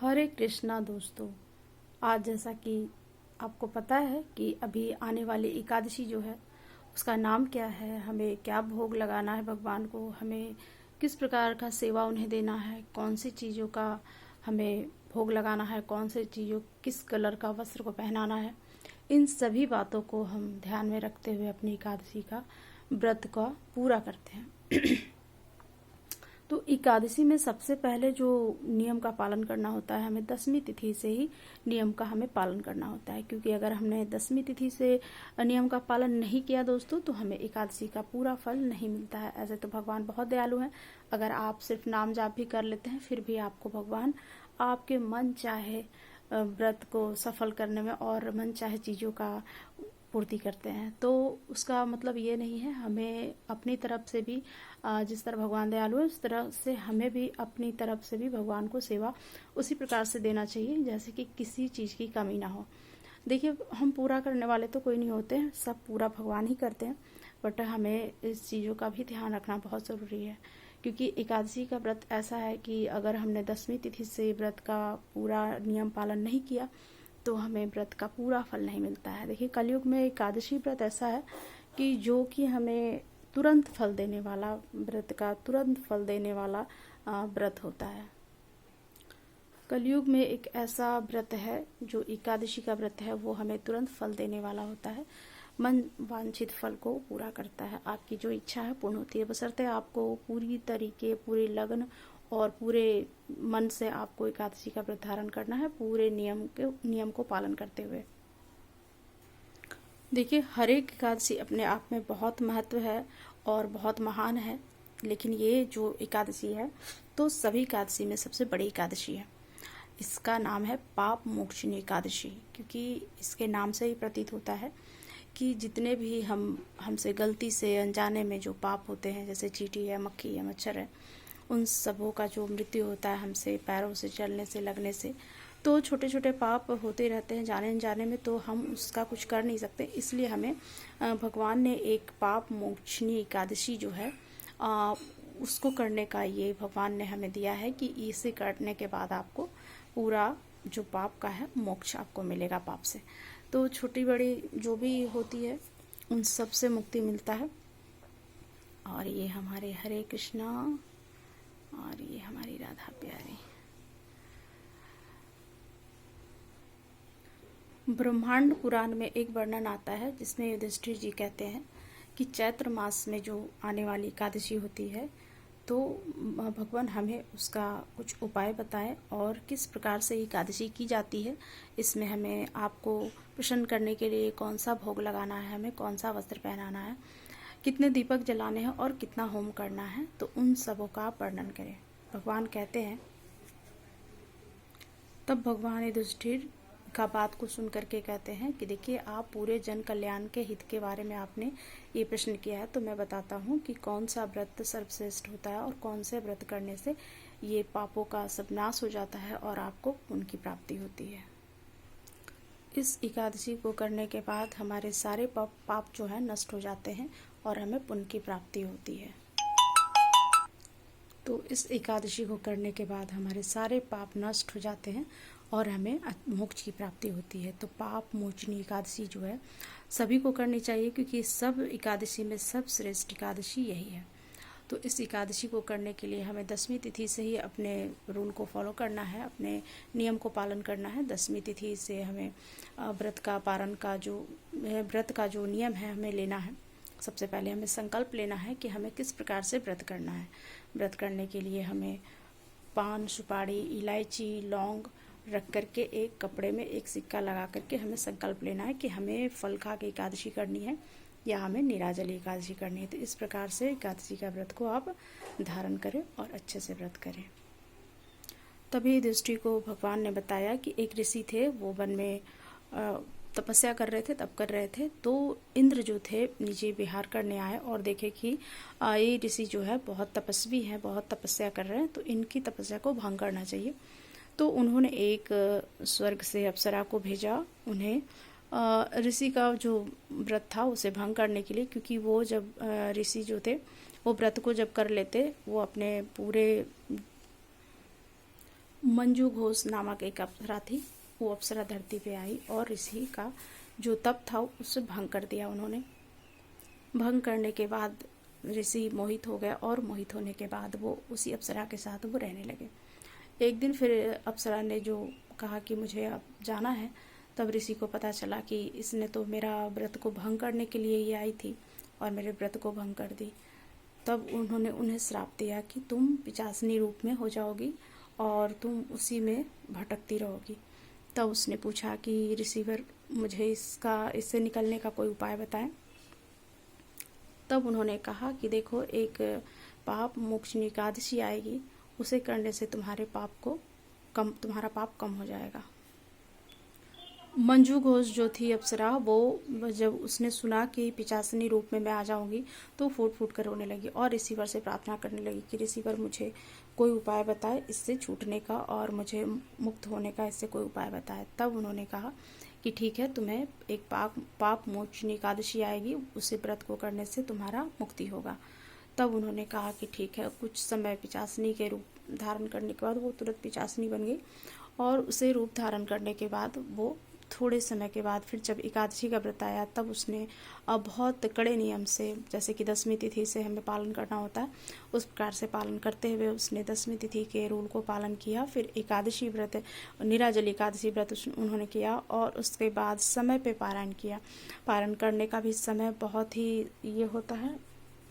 हरे कृष्णा दोस्तों। आज जैसा कि आपको पता है कि अभी आने वाली एकादशी जो है उसका नाम क्या है, हमें क्या भोग लगाना है भगवान को, हमें किस प्रकार का सेवा उन्हें देना है, कौन सी चीज़ों का हमें भोग लगाना है, कौन से चीज़ों किस कलर का वस्त्र को पहनाना है। इन सभी बातों को हम ध्यान में रखते हुए अपनी एकादशी का व्रत का पूरा करते हैं। तो एकादशी में सबसे पहले जो नियम का पालन करना होता है, हमें दसवीं तिथि से ही नियम का हमें पालन करना होता है, क्योंकि अगर हमने दसवीं तिथि से नियम का पालन नहीं किया दोस्तों तो हमें एकादशी का पूरा फल नहीं मिलता है। ऐसे तो भगवान बहुत दयालु हैं, अगर आप सिर्फ नाम जाप भी कर लेते हैं फिर भी आपको भगवान आपके मन चाहे व्रत को सफल करने में और मन चाहे चीज़ों का पूर्ति करते हैं। तो उसका मतलब ये नहीं है, हमें अपनी तरफ से भी जिस तरह भगवान दयालु है उस तरह से हमें भी अपनी तरफ से भी भगवान को सेवा उसी प्रकार से देना चाहिए जैसे कि किसी चीज़ की कमी ना हो। देखिए, हम पूरा करने वाले तो कोई नहीं होते हैं, सब पूरा भगवान ही करते हैं, बट हमें इस चीज़ों का भी ध्यान रखना बहुत ज़रूरी है, क्योंकि एकादशी का व्रत ऐसा है कि अगर हमने दसवीं तिथि से व्रत का पूरा नियम पालन नहीं किया तो हमें व्रत का पूरा फल नहीं मिलता है। देखिए, कलयुग में एकादशी व्रत ऐसा है कि जो कि हमें तुरंत फल देने वाला, व्रत का तुरंत फल देने वाला व्रत होता है। कलयुग में एक ऐसा व्रत है जो एकादशी का व्रत है, वो हमें तुरंत फल देने वाला होता है, मन वांछित फल को पूरा करता है, आपकी जो इच्छा है पूर्ण होती है, बशर्ते आपको पूरी तरीके, पूरी लगन और पूरे मन से आपको एकादशी का व्रत धारण करना है, पूरे नियम को पालन करते हुए। देखिए, हर एक एकादशी अपने आप में बहुत महत्व है और बहुत महान है, लेकिन ये जो एकादशी है तो सभी एकादशी में सबसे बड़ी एकादशी है। इसका नाम है पाप मोक्षिणी एकादशी, क्योंकि इसके नाम से ही प्रतीत होता है कि जितने भी हमसे गलती से अनजाने में जो पाप होते हैं, जैसे चींटी है, मक्खी है, मच्छर है, उन सबों का जो मृत्यु होता है हमसे पैरों से चलने से, लगने से, तो छोटे छोटे पाप होते रहते हैं जाने अनजाने में, तो हम उसका कुछ कर नहीं सकते। इसलिए हमें भगवान ने एक पाप मोक्षिणी एकादशी जो है उसको करने का ये भगवान ने हमें दिया है कि इसे करने के बाद आपको पूरा जो पाप का है मोक्ष आपको मिलेगा पाप से। तो छोटी बड़ी जो भी होती है उन सब से मुक्ति मिलता है। और ये हमारे हरे कृष्णा और ये हमारी राधा प्यारी। ब्रह्मांड पुराण में एक वर्णन आता है जिसमें युधिष्ठिर जी कहते हैं कि चैत्र मास में जो आने वाली एकादशी होती है तो भगवान हमें उसका कुछ उपाय बताएं और किस प्रकार से एकादशी की जाती है, इसमें हमें आपको प्रसन्न करने के लिए कौन सा भोग लगाना है, हमें कौन सा वस्त्र पहनाना है, कितने दीपक जलाने हैं और कितना होम करना है, तो उन सबों का वर्णन करें। भगवान कहते हैं, तब भगवान युधिष्ठिर का बात को सुन करके कहते हैं कि देखिए, आप पूरे जन कल्याण के हित के बारे में आपने ये प्रश्न किया है, तो मैं बताता हूँ कि कौन सा व्रत सर्वश्रेष्ठ होता है और कौन से व्रत करने से ये पापों का सब नाश हो जाता है और आपको पुण्य की प्राप्ति होती है। इस एकादशी को करने के बाद हमारे सारे पाप जो है नष्ट हो जाते हैं और हमें पुण्य की प्राप्ति होती है। तो इस एकादशी को करने के बाद हमारे सारे पाप नष्ट हो जाते हैं और हमें मोक्ष की प्राप्ति होती है। तो पाप मोचनी एकादशी जो है सभी को करनी चाहिए, क्योंकि सब एकादशी में सब श्रेष्ठ एकादशी यही है। तो इस एकादशी को करने के लिए हमें दसवीं तिथि से ही अपने रूल को फॉलो करना है, अपने नियम को पालन करना है। दसवीं तिथि से हमें व्रत का पारण का जो व्रत का जो नियम है हमें लेना है। सबसे पहले हमें संकल्प लेना है कि हमें किस प्रकार से व्रत करना है। व्रत करने के लिए हमें पान, सुपारी, इलायची, लौंग रख करके एक कपड़े में एक सिक्का लगा करके हमें संकल्प लेना है कि हमें फल खा के एकादशी करनी है या हमें निराजली एकादशी करनी है। तो इस प्रकार से एकादशी का व्रत को आप धारण करें और अच्छे से व्रत करें। तभी युधिष्ठिर को भगवान ने बताया कि एक ऋषि थे, वो वन में तपस्या कर रहे थे, तप कर रहे थे, तो इंद्र जो थे नीचे विहार करने आए और देखे कि ये ऋषि जो है बहुत तपस्वी हैं, बहुत तपस्या कर रहे हैं, तो इनकी तपस्या को भंग करना चाहिए। तो उन्होंने एक स्वर्ग से अप्सरा को भेजा उन्हें ऋषि का जो व्रत था उसे भंग करने के लिए, क्योंकि वो जब ऋषि जो थे वो व्रत को जब कर लेते वो अपने पूरे मंजू घोष नामक एक अप्सरा थी। वो अप्सरा धरती पे आई और ऋषि का जो तप था उसे भंग कर दिया उन्होंने। भंग करने के बाद ऋषि मोहित हो गया और मोहित होने के बाद वो उसी अप्सरा के साथ वो रहने लगे। एक दिन फिर अप्सरा ने जो कहा कि मुझे अब जाना है, तब ऋषि को पता चला कि इसने तो मेरा व्रत को भंग करने के लिए ही आई थी और मेरे व्रत को भंग कर दी। तब उन्होंने उन्हें श्राप दिया कि तुम पिशाचिनी रूप में हो जाओगी और तुम उसी में भटकती रहोगी। तब उसने पूछा कि ऋषिवर मुझे इससे निकलने का कोई उपाय बताएं। तब उन्होंने कहा कि देखो, एक पाप मोक्षनी एकादशी आएगी, उसे करने से तुम्हारा पाप कम हो जाएगा। मंजू घोष जो थी अप्सरा, वो जब उसने सुना कि पिशाचिनी रूप में मैं आ जाऊंगी तो फूट फूट कर रोने लगी और ऋषिवर से प्रार्थना करने लगी कि ऋषिवर मुझे कोई उपाय बताए इससे छूटने का और मुझे मुक्त होने का, इससे कोई उपाय बताए। तब उन्होंने कहा कि ठीक है, तुम्हें एक पाप मोचनी एकादशी आएगी, उसे व्रत को करने से तुम्हारा मुक्ति होगा। तब उन्होंने कहा कि ठीक है। कुछ समय पिशाचिनी के रूप धारण करने के बाद वो तुरंत पिशाचिनी बन गई और उसे रूप धारण करने के बाद वो थोड़े समय के बाद फिर जब एकादशी का व्रत आया, तब उसने बहुत कड़े नियम से, जैसे कि 10वीं तिथि से हमें पालन करना होता है, उस प्रकार से पालन करते हुए उसने 10वीं तिथि के रूल को पालन किया। फिर एकादशी व्रत, निराजली एकादशी व्रत उन्होंने किया और उसके बाद समय पे पारायण किया। पारण करने का भी समय बहुत ही ये होता है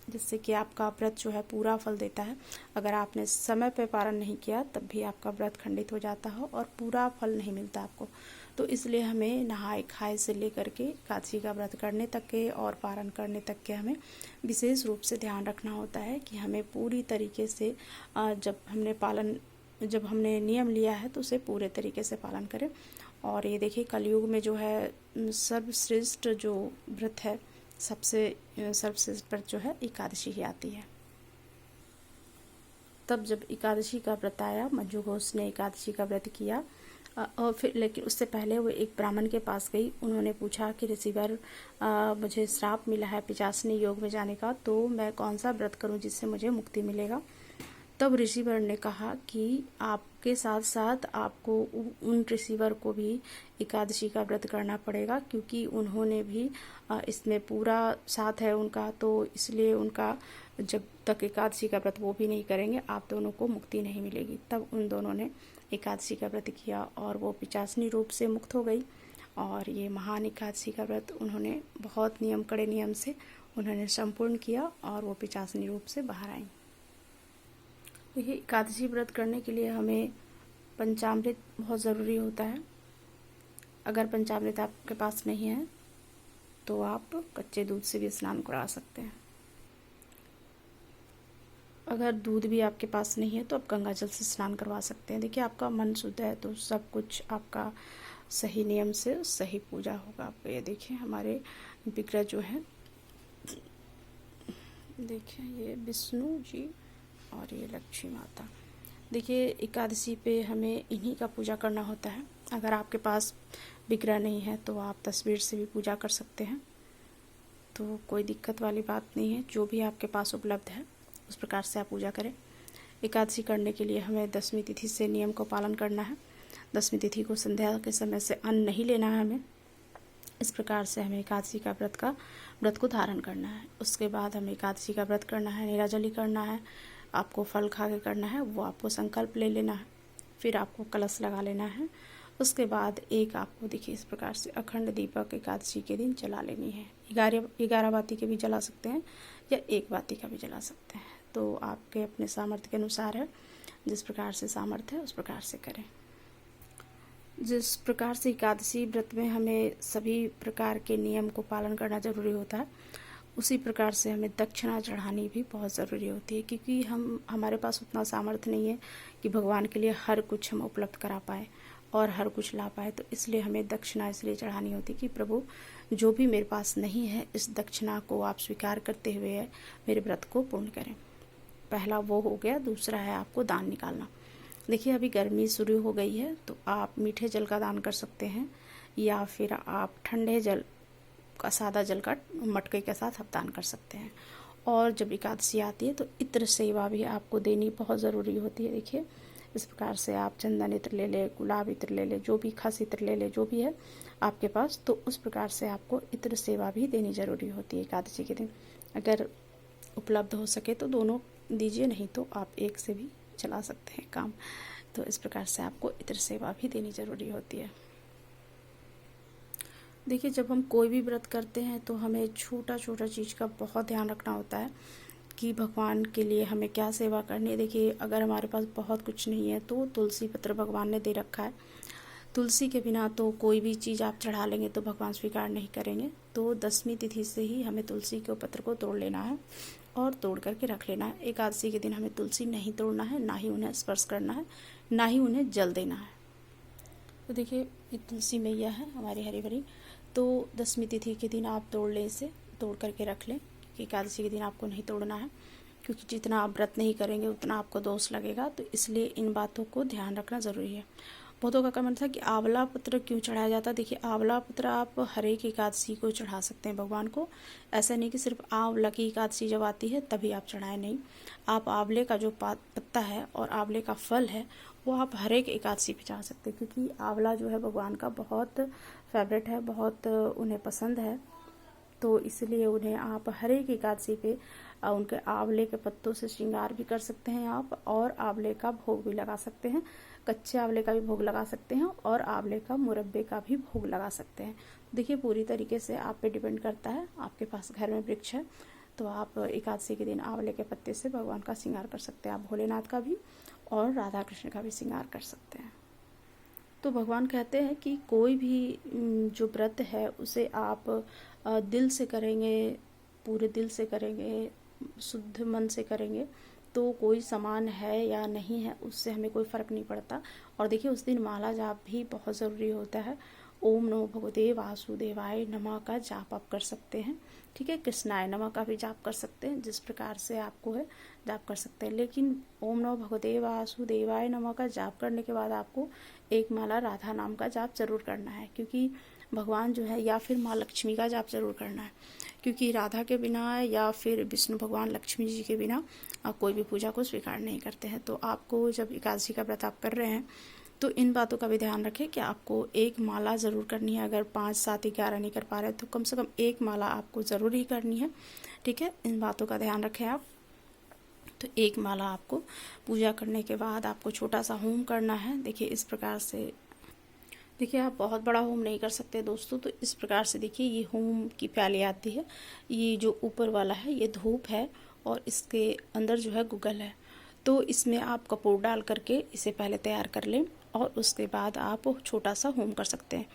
जिससे कि आपका व्रत जो है पूरा फल देता है। अगर आपने समय पे पारण नहीं किया तब भी आपका व्रत खंडित हो जाता है और पूरा फल नहीं मिलता आपको। तो इसलिए हमें नहाए खाए से लेकर के एकादशी का व्रत करने तक के और पारण करने तक के हमें विशेष रूप से ध्यान रखना होता है कि हमें पूरी तरीके से जब हमने नियम लिया है तो उसे पूरे तरीके से पालन करें। और ये देखिए, कलयुग में जो है सर्वश्रेष्ठ जो व्रत है, सबसे सर्वश्रेष्ठ व्रत जो है एकादशी ही आती है। तब जब एकादशी का व्रत आया, मंजू घोष ने एकादशी का व्रत किया और फिर लेकिन उससे पहले वो एक ब्राह्मण के पास गई। उन्होंने पूछा कि ऋषिवर, मुझे श्राप मिला है पिशाचिनी योग में जाने का, तो मैं कौन सा व्रत करूं जिससे मुझे मुक्ति मिलेगा। तब ऋषिवर ने कहा कि आपके साथ साथ आपको उन ऋषिवर को भी एकादशी का व्रत करना पड़ेगा, क्योंकि उन्होंने भी इसमें पूरा साथ है उनका, तो इसलिए उनका जब तक एकादशी का व्रत वो भी नहीं करेंगे, आप दोनों को मुक्ति नहीं मिलेगी। तब उन दोनों ने एकादशी का व्रत किया और वो पिशाचिनी रूप से मुक्त हो गई। और ये महान एकादशी का व्रत उन्होंने बहुत कड़े नियम से उन्होंने संपूर्ण किया और वो पिशाचिनी रूप से बाहर आई। देखिए, एकादशी व्रत करने के लिए हमें पंचामृत बहुत ज़रूरी होता है। अगर पंचामृत आपके पास नहीं है तो आप कच्चे दूध से भी स्नान करा सकते हैं। अगर दूध भी आपके पास नहीं है तो आप गंगा जल से स्नान करवा सकते हैं। देखिए, आपका मन शुद्ध है तो सब कुछ आपका सही नियम से सही पूजा होगा आपको। ये देखिए, हमारे विग्रह जो है, देखिए ये विष्णु जी और ये लक्ष्मी माता। देखिए, एकादशी पे हमें इन्हीं का पूजा करना होता है। अगर आपके पास विग्रह नहीं है तो आप तस्वीर से भी पूजा कर सकते हैं, तो कोई दिक्कत वाली बात नहीं है। जो भी आपके पास उपलब्ध है उस प्रकार से आप पूजा करें। एकादशी करने के लिए हमें 10वीं तिथि से नियम को पालन करना है। 10वीं तिथि को संध्या के समय से अन्न नहीं लेना है हमें। इस प्रकार से हमें एकादशी का व्रत को धारण करना है। उसके बाद हमें एकादशी का व्रत करना है, निराजली करना है, आपको फल खा के करना है, वो आपको संकल्प ले लेना है। फिर आपको कलश लगा लेना है। उसके बाद एक आपको देखिए इस प्रकार से अखंड दीपक एकादशी के दिन जला लेनी है। 11 बाती के भी जला सकते हैं या 1 बाती का भी जला सकते हैं, तो आपके अपने सामर्थ्य के अनुसार है। जिस प्रकार से सामर्थ्य है उस प्रकार से करें। जिस प्रकार से एकादशी व्रत में हमें सभी प्रकार के नियम को पालन करना जरूरी होता है, उसी प्रकार से हमें दक्षिणा चढ़ानी भी बहुत ज़रूरी होती है, क्योंकि हमारे पास उतना सामर्थ्य नहीं है कि भगवान के लिए हर कुछ हम उपलब्ध करा पाए और हर कुछ ला पाए। तो इसलिए हमें दक्षिणा इसलिए चढ़ानी होती है कि प्रभु, जो भी मेरे पास नहीं है, इस दक्षिणा को आप स्वीकार करते हुए मेरे व्रत को पूर्ण करें। पहला वो हो गया। दूसरा है आपको दान निकालना। देखिए, अभी गर्मी शुरू हो गई है तो आप मीठे जल का दान कर सकते हैं या फिर आप ठंडे जल का, सादा जल का मटके के साथ आप दान कर सकते हैं। और जब एकादशी आती है तो इत्र सेवा भी आपको देनी बहुत ज़रूरी होती है। देखिए, इस प्रकार से आप चंदन इत्र ले लें, गुलाब इत्र ले लें, जो भी खस इत्र ले लें, जो भी है आपके पास, तो उस प्रकार से आपको इत्र सेवा भी देनी जरूरी होती है एकादशी के दिन। अगर उपलब्ध हो सके तो दोनों दीजिए, नहीं तो आप एक से भी चला सकते हैं काम। तो इस प्रकार से आपको इत्र सेवा भी देनी जरूरी होती है। देखिए, जब हम कोई भी व्रत करते हैं तो हमें छोटा छोटा चीज़ का बहुत ध्यान रखना होता है कि भगवान के लिए हमें क्या सेवा करनी है। देखिए, अगर हमारे पास बहुत कुछ नहीं है तो तुलसी पत्र भगवान ने दे रखा है। तुलसी के बिना तो कोई भी चीज़ आप चढ़ा लेंगे तो भगवान स्वीकार नहीं करेंगे। तो 10वीं तिथि से ही हमें तुलसी के पत्र को तोड़ लेना है और तोड़ करके रख लेना है। एकादशी के दिन हमें तुलसी नहीं तोड़ना है, ना ही उन्हें स्पर्श करना है, ना ही उन्हें जल देना है। तो देखिए, ये तुलसी मैया है हमारी हरी भरी। तो 10वीं तिथि के दिन आप तोड़ लें, इसे तोड़ करके रख लें, क्योंकि एकादशी के दिन आपको नहीं तोड़ना है, क्योंकि जितना आप व्रत नहीं करेंगे उतना आपको दोष लगेगा। तो इसलिए इन बातों को ध्यान रखना ज़रूरी है। बहुतों का कमेंट था कि आंवला पत्र क्यों चढ़ाया जाता है। देखिए, आंवला पत्र आप हर एक एकादशी को चढ़ा सकते हैं भगवान को। ऐसा नहीं कि सिर्फ आंवला की एकादशी जब आती है तभी आप चढ़ाएं, नहीं। आप आंवले का जो पत्ता है और आंवले का फल है वो आप हर एक एकादशी पे चढ़ा सकते हैं, क्योंकि आंवला जो है भगवान का बहुत फेवरेट है, बहुत उन्हें पसंद है। तो इसलिए उन्हें आप हर एक एकादशी पे उनके आंवले के पत्तों से श्रृंगार भी कर सकते हैं आप, और आंवले का भोग भी लगा सकते हैं। कच्चे आंवले का भी भोग लगा सकते हैं और आंवले का मुरब्बे का भी भोग लगा सकते हैं। देखिए, पूरी तरीके से आप पे डिपेंड करता है। आपके पास घर में वृक्ष है तो आप एकादशी के दिन आंवले के पत्ते से भगवान का श्रृंगार कर सकते हैं। आप भोलेनाथ का भी और राधा कृष्ण का भी श्रृंगार कर सकते हैं। तो भगवान कहते हैं कि कोई भी जो व्रत है उसे आप दिल से करेंगे, पूरे दिल से करेंगे, शुद्ध मन से करेंगे, तो कोई समान है या नहीं है उससे हमें कोई फ़र्क नहीं पड़ता। और देखिए, उस दिन माला जाप भी बहुत ज़रूरी होता है। ओम नमो भगवते वासुदेवाय नमः का जाप आप कर सकते हैं, ठीक है। कृष्णाय नमः का भी जाप कर सकते हैं, जिस प्रकार से आपको है जाप कर सकते हैं। लेकिन ओम नमो भगवते वासुदेवाय नमः का जाप करने के बाद आपको एक माला राधा नाम का जाप जरूर करना है, क्योंकि भगवान जो है, या फिर माँ लक्ष्मी का जाप जरूर करना है, क्योंकि राधा के बिना या फिर विष्णु भगवान लक्ष्मी जी के बिना कोई भी पूजा को स्वीकार नहीं करते हैं। तो आपको जब एकादशी का व्रत आप कर रहे हैं तो इन बातों का भी ध्यान रखें कि आपको एक माला ज़रूर करनी है। अगर 5, 7, 11 नहीं कर पा रहे तो कम से कम एक माला आपको ज़रूर ही करनी है, ठीक है। इन बातों का ध्यान रखें आप। तो एक माला आपको पूजा करने के बाद आपको छोटा सा होम करना है। देखिए, इस प्रकार से, देखिए, आप बहुत बड़ा होम नहीं कर सकते दोस्तों। तो इस प्रकार से देखिए, ये होम की प्याली आती है, ये जो ऊपर वाला है ये धूप है और इसके अंदर जो है गुगल है। तो इसमें आप कपूर डाल करके इसे पहले तैयार कर लें और उसके बाद आप छोटा सा होम कर सकते हैं,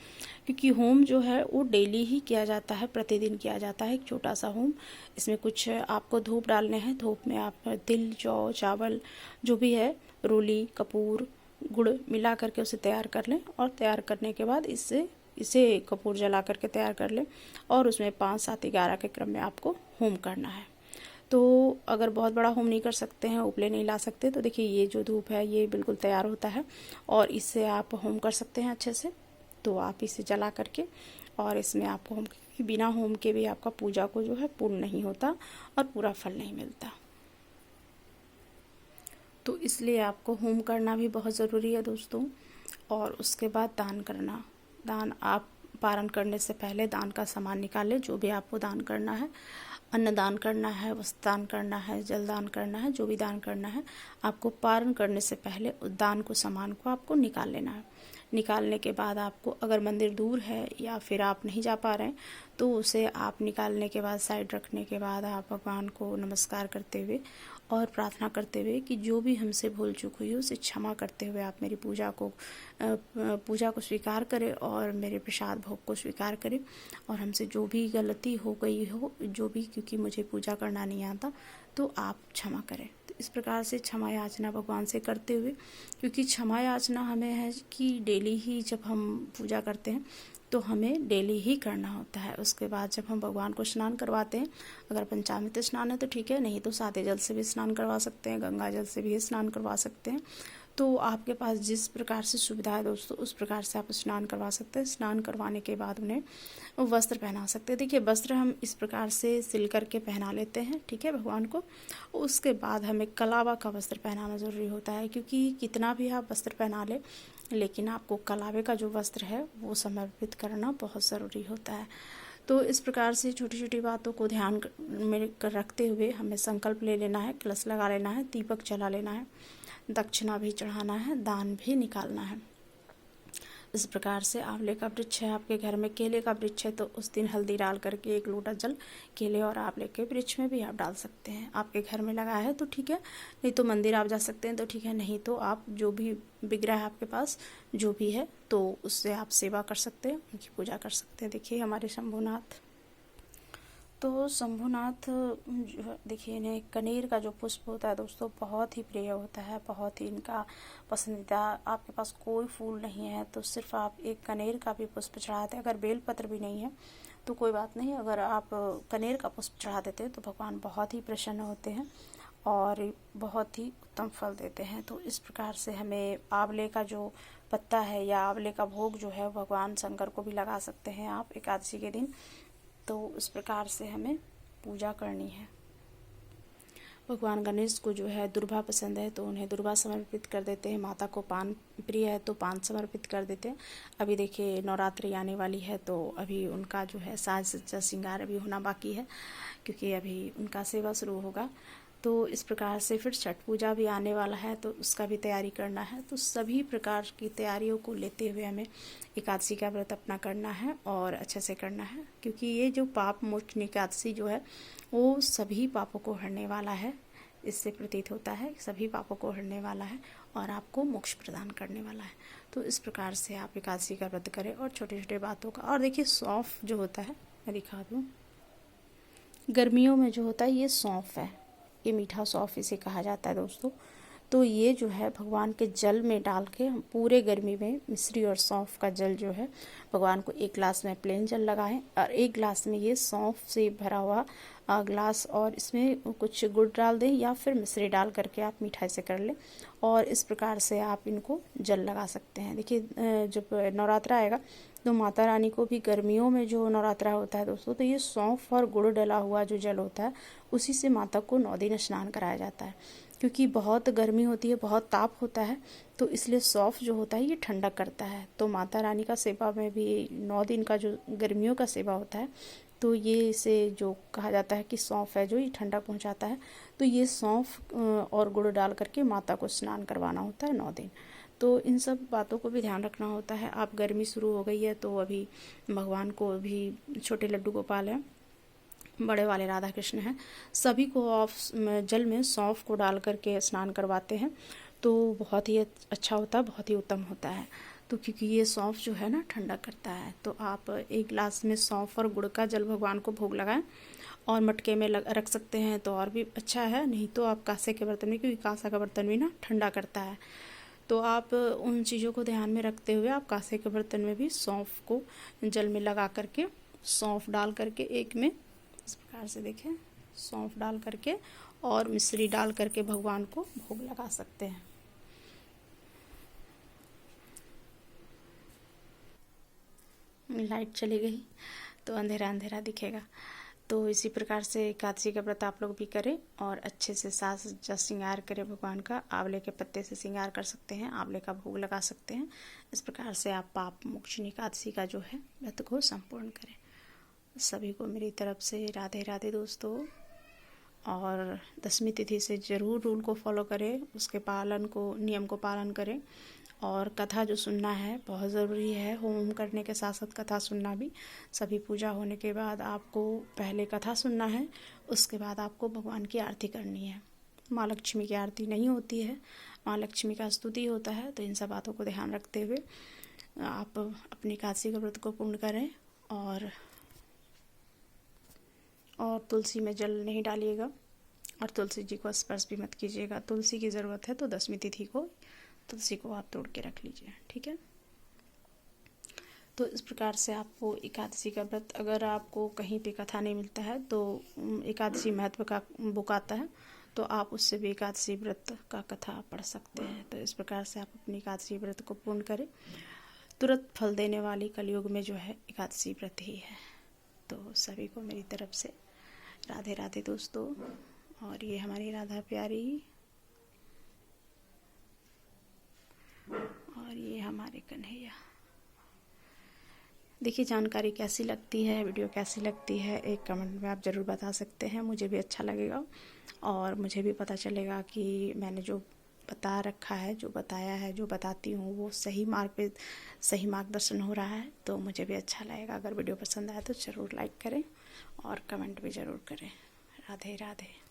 क्योंकि होम जो है वो डेली ही किया जाता है, प्रतिदिन किया जाता है एक छोटा सा होम। इसमें कुछ आपको धूप डालने हैं। धूप में आप तिल, जौ, चावल, जो भी है, रोली, कपूर, गुड़ मिला करके उसे तैयार कर लें। और तैयार करने के बाद इसे कपूर जला करके तैयार कर लें और उसमें 5, 7, 11 के क्रम में आपको होम करना है। तो अगर बहुत बड़ा होम नहीं कर सकते हैं, उपले नहीं ला सकते, तो देखिए, ये जो धूप है ये बिल्कुल तैयार होता है और इससे आप होम कर सकते हैं अच्छे से। तो आप इसे जला करके और इसमें आपको होम, क्योंकि बिना होम के भी आपका पूजा को जो है पूर्ण नहीं होता और पूरा फल नहीं मिलता। तो इसलिए आपको होम करना भी बहुत ज़रूरी है दोस्तों। और उसके बाद दान करना। दान आप पारण करने से पहले दान का सामान निकाल लें, जो भी आपको दान करना है। अन्न दान करना है, वस्त्र दान करना है, जल दान करना है, जो भी दान करना है, आपको पारण करने से पहले उस दान को, सामान को आपको निकाल लेना है। निकालने के बाद आपको, अगर मंदिर दूर है या फिर आप नहीं जा पा रहे हैं, तो उसे आप निकालने के बाद साइड रखने के बाद आप भगवान को नमस्कार करते हुए और प्रार्थना करते हुए कि जो भी हमसे भूल चूक हुई हो उसे क्षमा करते हुए आप मेरी पूजा को स्वीकार करें और मेरे प्रसाद भोग को स्वीकार करें। और हमसे जो भी गलती हो गई हो, जो भी, क्योंकि मुझे पूजा करना नहीं आता, तो आप क्षमा करें। तो इस प्रकार से क्षमा याचना भगवान से करते हुए, क्योंकि क्षमा याचना हमें है कि डेली ही जब हम पूजा करते हैं तो हमें डेली ही करना होता है। उसके बाद जब हम भगवान को स्नान करवाते हैं, अगर पंचामृत स्नान है तो ठीक है, नहीं तो सादे जल से भी स्नान करवा सकते हैं, गंगा जल से भी स्नान करवा सकते हैं। तो आपके पास जिस प्रकार से सुविधा है दोस्तों, उस प्रकार से आप स्नान करवा सकते हैं। स्नान करवाने के बाद उन्हें वस्त्र पहना सकते हैं। देखिए, वस्त्र हम इस प्रकार से सिल करके पहना लेते हैं, ठीक है, भगवान को। उसके बाद हमें कलावा का वस्त्र पहनाना ज़रूरी होता है, क्योंकि कितना भी आप वस्त्र पहना ले, लेकिन आपको कलावे का जो वस्त्र है वो समर्पित करना बहुत ज़रूरी होता है। तो इस प्रकार से छोटी छोटी बातों को ध्यान में रखते हुए हमें संकल्प ले लेना है, कलश लगा लेना है, दीपक जला लेना है, दक्षिणा भी चढ़ाना है, दान भी निकालना है। इस प्रकार से आंवले का वृक्ष है आपके घर में, केले का वृक्ष है, तो उस दिन हल्दी डाल करके 1 लोटा जल केले और आंवले के वृक्ष में भी आप डाल सकते हैं। आपके घर में लगा है तो ठीक है, नहीं तो मंदिर आप जा सकते हैं तो ठीक है, नहीं तो आप जो भी विग्रह है आपके पास जो भी है तो उससे आप सेवा कर सकते हैं, उनकी पूजा कर सकते हैं। देखिए हमारे शंभुनाथ, तो शंभुनाथ जो देखिए, इन्हें कनेर का जो पुष्प होता है दोस्तों बहुत ही प्रिय होता है, बहुत ही इनका पसंदीदा। आपके पास कोई फूल नहीं है तो सिर्फ आप एक कनेर का भी पुष्प चढ़ाते हैं। अगर बेलपत्र भी नहीं है तो कोई बात नहीं, अगर आप कनेर का पुष्प चढ़ा देते हैं तो भगवान बहुत ही प्रसन्न होते हैं और बहुत ही उत्तम फल देते हैं। तो इस प्रकार से हमें आंवले का जो पत्ता है या आंवले का भोग जो है भगवान शंकर को भी लगा सकते हैं आप एकादशी के दिन। तो इस प्रकार से हमें पूजा करनी है। भगवान गणेश को जो है दुर्वा पसंद है तो उन्हें दुर्वा समर्पित कर देते हैं। माता को पान प्रिय है तो पान समर्पित कर देते हैं। अभी देखिए नवरात्रि आने वाली है तो अभी उनका जो है साज सज्जा श्रृंगार अभी होना बाकी है, क्योंकि अभी उनका सेवा शुरू होगा। तो इस प्रकार से फिर छठ पूजा भी आने वाला है तो उसका भी तैयारी करना है। तो सभी प्रकार की तैयारियों को लेते हुए हमें एकादशी का व्रत अपना करना है और अच्छे से करना है, क्योंकि ये जो पाप मोचन एकादशी जो है वो सभी पापों को हरने वाला है। इससे प्रतीत होता है सभी पापों को हरने वाला है और आपको मोक्ष प्रदान करने वाला है। तो इस प्रकार से आप एकादशी का व्रत करें और छोटे छोटे बातों का। और देखिए सौंफ जो होता है, मैं दिखा दूँ, गर्मियों में जो होता है ये सौंफ है, ये मीठा सौंफ इसे कहा जाता है दोस्तों। तो ये जो है भगवान के जल में डाल के हम पूरे गर्मी में मिश्री और सौंफ का जल जो है भगवान को 1 ग्लास में प्लेन जल लगाएं और 1 ग्लास में ये सौंफ से भरा हुआ ग्लास और इसमें कुछ गुड़ डाल दें या फिर मिश्री डाल करके आप मिठाई से कर लें और इस प्रकार से आप इनको जल लगा सकते हैं। देखिए जब नवरात्रा आएगा तो माता रानी को भी गर्मियों में जो नवरात्रा होता है दोस्तों, तो ये सौंफ और गुड़ डला हुआ जो जल होता है उसी से माता को 9 दिन स्नान कराया जाता है, क्योंकि बहुत गर्मी होती है, बहुत ताप होता है, तो इसलिए सौंफ जो होता है ये ठंडक करता है। तो माता रानी का सेवा में भी 9 दिन का जो गर्मियों का सेवा होता है तो ये इसे जो कहा जाता है कि सौंफ है जो ये ठंडक पहुंचाता है। तो ये सौंफ और गुड़ डाल करके माता को स्नान करवाना होता है 9 दिन। तो इन सब बातों को भी ध्यान रखना होता है। आप गर्मी शुरू हो गई है तो अभी भगवान को भी छोटे लड्डू गोपाल है, बड़े वाले राधा कृष्ण हैं, सभी को आप जल में सौंफ को डाल करके स्नान करवाते हैं तो बहुत ही अच्छा होता है, बहुत ही उत्तम होता है। तो क्योंकि ये सौंफ जो है ना ठंडा करता है, तो आप 1 ग्लास में सौंफ और गुड़ का जल भगवान को भोग लगाएं और मटके में रख सकते हैं तो और भी अच्छा है, नहीं तो आप कांसे के बर्तन में, क्योंकि कांसा का बर्तन भी ना ठंडा करता है। तो आप उन चीज़ों को ध्यान में रखते हुए आप कांसे के बर्तन में भी सौंफ को जल में लगा करके सौंफ डाल करके एक में इस प्रकार से देखें सौंफ डाल करके और मिश्री डाल करके भगवान को भोग लगा सकते हैं। लाइट चली गई तो अंधेरा अंधेरा दिखेगा। तो इसी प्रकार से एकादशी का व्रत आप लोग भी करें और अच्छे से साज सज्जा श्रृंगार करें भगवान का। आंवले के पत्ते से श्रृंगार कर सकते हैं, आंवले का भोग लगा सकते हैं। इस प्रकार से आप पाप मोचन एकादशी का जो है व्रत को संपूर्ण करें। सभी को मेरी तरफ से राधे राधे दोस्तों। और 10वीं तिथि से ज़रूर रूल को फॉलो करें, उसके पालन को, नियम को पालन करें। और कथा जो सुनना है बहुत ज़रूरी है, होम करने के साथ साथ कथा सुनना भी। सभी पूजा होने के बाद आपको पहले कथा सुनना है, उसके बाद आपको भगवान की आरती करनी है। माँ लक्ष्मी की आरती नहीं होती है, माँ लक्ष्मी का स्तुति होता है। तो इन सब बातों को ध्यान रखते हुए आप अपनी एकादशी के व्रत को पूर्ण करें और तुलसी में जल नहीं डालिएगा और तुलसी जी को स्पर्श भी मत कीजिएगा। तुलसी की ज़रूरत है तो 10वीं तिथि को तुलसी को आप तोड़ के रख लीजिए, ठीक है। तो इस प्रकार से आपको एकादशी का व्रत, अगर आपको कहीं पे कथा नहीं मिलता है तो एकादशी महत्व का बुक आता है तो आप उससे भी एकादशी व्रत का कथा पढ़ सकते हैं। तो इस प्रकार से आप अपनी एकादशी व्रत को पूर्ण करें। तुरंत फल देने वाली कलयुग में जो है एकादशी व्रत ही है। तो सभी को मेरी तरफ से राधे राधे दोस्तों। और ये हमारी राधा प्यारी और ये हमारे कन्हैया। देखिए जानकारी कैसी लगती है, वीडियो कैसी लगती है, एक कमेंट में आप ज़रूर बता सकते हैं। मुझे भी अच्छा लगेगा और मुझे भी पता चलेगा कि मैंने जो बता रखा है, जो बताया है, जो बताती हूँ वो सही मार्ग पे सही मार्गदर्शन हो रहा है। तो मुझे भी अच्छा लगेगा। अगर वीडियो पसंद आए तो ज़रूर लाइक करें और कमेंट भी ज़रूर करें। राधे राधे।